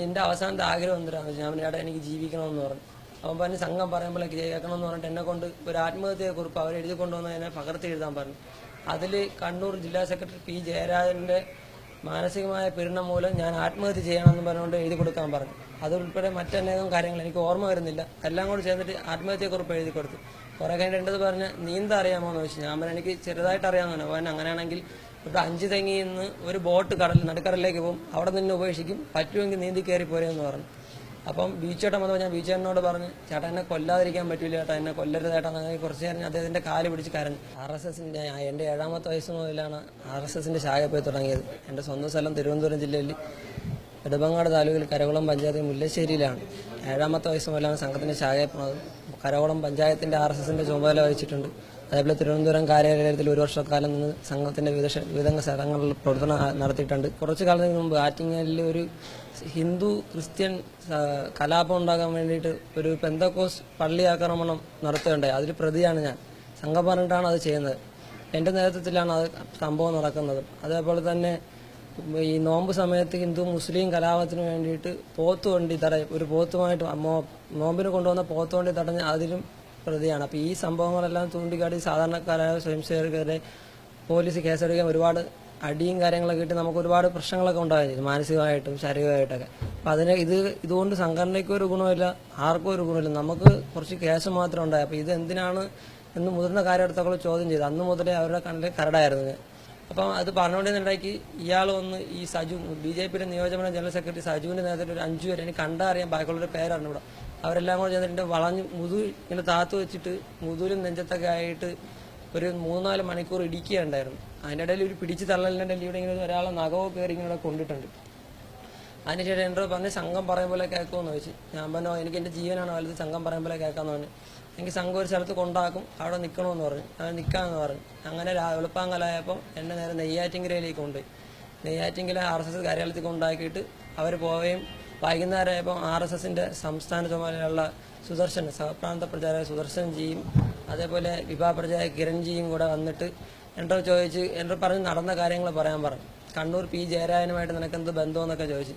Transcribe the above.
നിന്റെ അവസാനത്തെ ആഗ്രഹം എന്തിനാണെന്ന് വെച്ചാൽ അവനേടെ എനിക്ക് ജീവിക്കണമെന്ന് പറഞ്ഞു. അവൻ പറഞ്ഞ് സംഘം പറയുമ്പോഴേക്ക് കേൾക്കണമെന്ന് പറഞ്ഞിട്ട് എന്നെ കൊണ്ട് ഒരു ആത്മഹത്യയെക്കുറിപ്പ് അവരെഴുതി കൊണ്ടുവന്ന് എന്നെ പകർത്തി എഴുതാൻ പറഞ്ഞു. അതിൽ കണ്ണൂർ ജില്ലാ സെക്രട്ടറി പി ജയരാജന്റെ മാനസികമായ പീഡനം മൂലം ഞാൻ ആത്മഹത്യ ചെയ്യണമെന്ന് പറഞ്ഞുകൊണ്ട് എഴുതി കൊടുക്കാൻ പറഞ്ഞു. അതുൾപ്പെടെ മറ്റനേകം കാര്യങ്ങൾ എനിക്ക് ഓർമ്മ വരുന്നില്ല. എല്ലാം കൂടി ചേർന്നിട്ട് ആത്മഹത്യയെക്കുറിപ്പ് എഴുതി കൊടുത്തു. കുറെ കഴിഞ്ഞിട്ട് പറഞ്ഞ് നീന്താ അറിയാമോ എന്ന് ചോദിച്ചു. ഞാൻ പറഞ്ഞു എനിക്ക് ചെറുതായിട്ട് അറിയാമെന്ന് പറഞ്ഞു. അങ്ങനെയാണെങ്കിൽ ഇവിടെ 5 തെങ്ങിയിൽ നിന്ന് ഒരു ബോട്ട് നടുക്കടലിലേക്ക് പോകും, അവിടെ നിന്ന് ഉപേക്ഷിക്കും, പറ്റുമെങ്കിൽ നീന്തി കയറി പോരെന്ന് പറഞ്ഞു. അപ്പം ബീച്ചേട്ടൻ വന്നപ്പോൾ ഞാൻ ബീച്ചേട്ടനോട് പറഞ്ഞു, ചേട്ടാ എന്നെ കൊല്ലാതിരിക്കാൻ പറ്റില്ല ചേട്ടാ, എന്നെ കൊല്ലരുതേട്ടാ. അങ്ങനെ കുറച്ച് നേരം അദ്ദേഹത്തിന്റെ കാല് പിടിച്ച് കരഞ്ഞു. RSSന്റെ എൻ്റെ 7ാമത്തെ വയസ്സ് മുതലാണ് RSSന്റെ ശാഖ പോയി തുടങ്ങിയത്. എൻ്റെ സ്വന്തം സ്ഥലം തിരുവനന്തപുരം ജില്ലയിൽ നെടുമങ്ങാട് താലൂക്കിൽ കരകുളം പഞ്ചായത്ത് മുല്ലശ്ശേരിയിലാണ്. 7ാമത്തെ വയസ്സ് മുതലാണ് സംഘത്തിന്റെ ശാഖയെ പോകുന്നത്. കരകുളം പഞ്ചായത്തിന്റെ RSSന്റെ ചുമതല വഹിച്ചിട്ടുണ്ട്. അതേപോലെ തിരുവനന്തപുരം കാര്യാലയത്തിൽ 1 വർഷക്കാലം നിന്ന് സംഘത്തിന്റെ വിവിധ സ്ഥലങ്ങളിൽ പ്രവർത്തനം നടത്തിയിട്ടുണ്ട്. കുറച്ചു കാലത്തിന് മുമ്പ് ആറ്റിങ്ങലിൽ ഒരു ഹിന്ദു ക്രിസ്ത്യൻ കലാപം ഉണ്ടാകാൻ വേണ്ടിയിട്ട് ഒരു പെന്തക്കോസ് പള്ളി ആക്രമണം നടത്തുകയുണ്ടായി. അതിൽ പ്രതിയാണ് ഞാൻ. സംഘം പറഞ്ഞിട്ടാണ് അത് ചെയ്യുന്നത്. എൻ്റെ നേതൃത്വത്തിലാണ് അത് സംഭവം നടക്കുന്നത്. അതേപോലെ തന്നെ ഈ നോമ്പ് സമയത്ത് ഹിന്ദു മുസ്ലിം കലാപത്തിന് വേണ്ടിയിട്ട് പോത്തുവണ്ടി ഒരു പോത്തുമായിട്ട് നോമ്പിന് കൊണ്ടുവന്ന പോത്തുവണ്ടി തടഞ്ഞ് അതിലും പ്രതിയാണ്. അപ്പോൾ ഈ സംഭവങ്ങളെല്ലാം ചൂണ്ടിക്കാട്ടി സാധാരണക്കാരായ സ്വയംസേവകരെ പോലീസ് കേസെടുക്കാൻ ഒരുപാട് അടിയും കാര്യങ്ങളൊക്കെ ഇട്ട് നമുക്ക് ഒരുപാട് പ്രശ്നങ്ങളൊക്കെ ഉണ്ടായിരുന്നു, മാനസികമായിട്ടും ശാരീരികമായിട്ടൊക്കെ. അപ്പം ഇതുകൊണ്ട് സംഘടനയ്ക്കും ഒരു ഗുണമില്ല, ആർക്കും ഒരു ഗുണമില്ല. നമുക്ക് കുറച്ച് കേസ് മാത്രം ഉണ്ടായി. അപ്പോൾ ഇത് എന്തിനാണ് എന്ന് മുതിർന്ന കാര്യകർത്താക്കൾ ചോദ്യം ചെയ്തു. അന്ന് മുതലേ അവരുടെ കണ്ണിൽ കരടായിരുന്നു. അപ്പം അത് പറഞ്ഞുകൊണ്ടിരുന്നുണ്ടാക്കി ഇയാൾ വന്ന് ഈ സജു BJPയുടെ നിയോജകമണ്ഡലം ജനറൽ സെക്രട്ടറി സജുവിന്റെ നേതൃത്വത്തിൽ ഒരു 5 പേര്, എനിക്ക് കണ്ടറിയാൻ ബാക്കിയുള്ളൊരു പേരാണ് ഇവിടെ, അവരെല്ലാം കൂടെ ചെന്നിട്ട് വളഞ്ഞ് ഇങ്ങനെ താത്തു വെച്ചിട്ട് മുതുലും നെഞ്ചത്തൊക്കെ ആയിട്ട് ഒരു 3-4 മണിക്കൂർ ഇടിക്കുകയുണ്ടായിരുന്നു. അതിൻ്റെ ഇടയിൽ ഒരു പിടിച്ച് തള്ളലിൻ്റെ ഇടയിൽ ഇവിടെ ഇങ്ങനെ ഒരാളെ നഖമോ കയറി ഇങ്ങനെ കൊണ്ടിട്ടുണ്ട്. അതിനുശേഷം എൻ്റെ പറഞ്ഞ് സംഘം പറയും പോലെ കേൾക്കുമെന്ന് ചോദിച്ചു. ഞാൻ പറഞ്ഞോ എനിക്ക് എൻ്റെ ജീവനാണ് വലുത്, സംഘം പറയും പോലെ കേൾക്കാമെന്ന് പറഞ്ഞു. എനിക്ക് സംഘം ഒരു സ്ഥലത്ത് കൊണ്ടാക്കും, അവിടെ നിൽക്കണമെന്ന് പറഞ്ഞു. ഞാൻ നിൽക്കാമെന്ന് പറഞ്ഞു. അങ്ങനെ വെളുപ്പാങ്കലായപ്പം എന്നെ നേരെ നെയ്യാറ്റിങ്കരയിലേക്ക് കൊണ്ടുപോയി. നെയ്യാറ്റിങ്കര RSS കാര്യാലയത്തിൽ കൊണ്ടാക്കിയിട്ട് അവർ പോവുകയും വൈകുന്നേരമായപ്പോൾ RSSന്റെ സംസ്ഥാന ചുമതലയുള്ള സുദർശൻ, സഹപ്രാന്ത പ്രചാരക സുദർശൻജിയും അതേപോലെ വിഭാ പ്രചാരക കിരൺജിയും കൂടെ വന്നിട്ട് എന്നോട് ചോദിച്ച്, എന്നോട് പറഞ്ഞ് നടന്ന കാര്യങ്ങൾ പറയാൻ പറഞ്ഞു. കണ്ണൂർ പി ജയരാജനുമായിട്ട് നിനക്കെന്ത് ബന്ധമെന്നൊക്കെ ചോദിച്ചു.